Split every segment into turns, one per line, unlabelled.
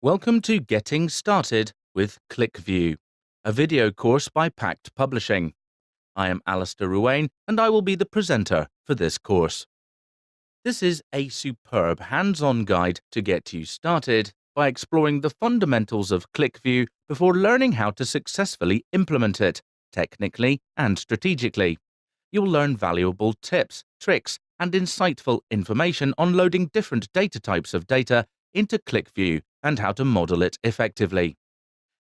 Welcome to Getting Started with QlikView, a video course by Pact Publishing. I am Alistair Ruane and I will be the presenter for this course. This is a superb hands-on guide to get you started by exploring the fundamentals of QlikView before learning how to successfully implement it, technically and strategically. You'll learn valuable tips, tricks, and insightful information on loading different data types of data into QlikView and how to model it effectively.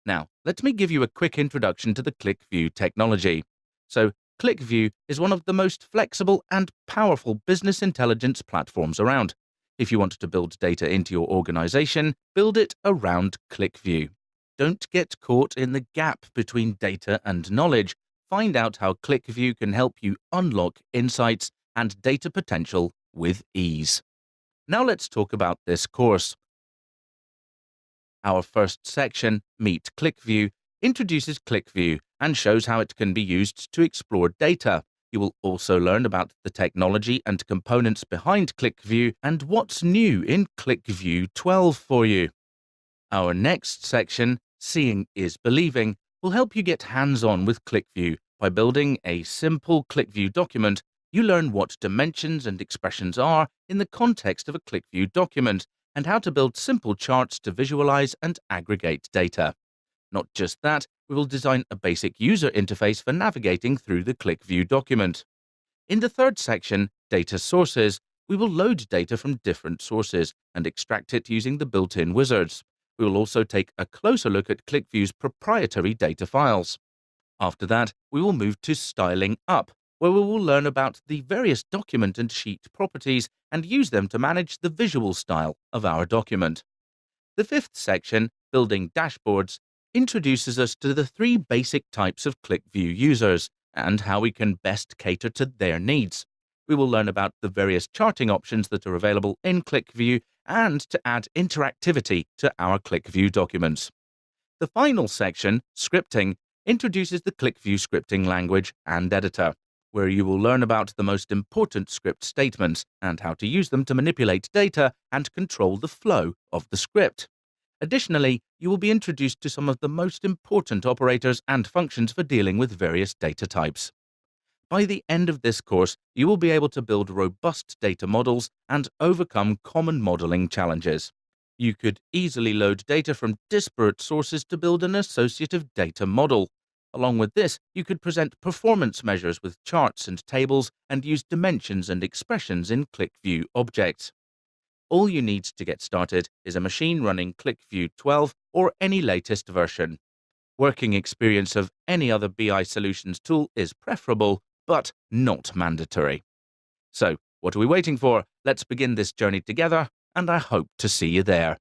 Now, let me give you a quick introduction to the QlikView technology. So, QlikView is one of the most flexible and powerful business intelligence platforms around. If you want to build data into your organization, build it around QlikView. Don't get caught in the gap between data and knowledge. Find out how QlikView can help you unlock insights and data potential with ease. Now let's talk about this course. Our first section, Meet QlikView, introduces QlikView and shows how it can be used to explore data. You will also learn about the technology and components behind QlikView and what's new in QlikView 12 for you. Our next section, Seeing is Believing, will help you get hands-on with QlikView. By building a simple QlikView document, you learn what dimensions and expressions are in the context of a QlikView document, and how to build simple charts to visualize and aggregate data. Not just that, we will design a basic user interface for navigating through the QlikView document. In the third section, Data Sources, we will load data from different sources and extract it using the built-in wizards. We will also take a closer look at QlikView's proprietary data files. After that, we will move to Styling Up, where we will learn about the various document and sheet properties and use them to manage the visual style of our document. The fifth section, Building Dashboards, introduces us to the three basic types of QlikView users and how we can best cater to their needs. We will learn about the various charting options that are available in QlikView and to add interactivity to our QlikView documents. The final section, Scripting, introduces the QlikView scripting language and editor, where you will learn about the most important script statements and how to use them to manipulate data and control the flow of the script. Additionally, you will be introduced to some of the most important operators and functions for dealing with various data types. By the end of this course, you will be able to build robust data models and overcome common modeling challenges. You could easily load data from disparate sources to build an associative data model. Along with this, you could present performance measures with charts and tables and use dimensions and expressions in QlikView objects. All you need to get started is a machine running QlikView 12 or any latest version. Working experience of any other BI solutions tool is preferable, but not mandatory. So, what are we waiting for? Let's begin this journey together, and I hope to see you there.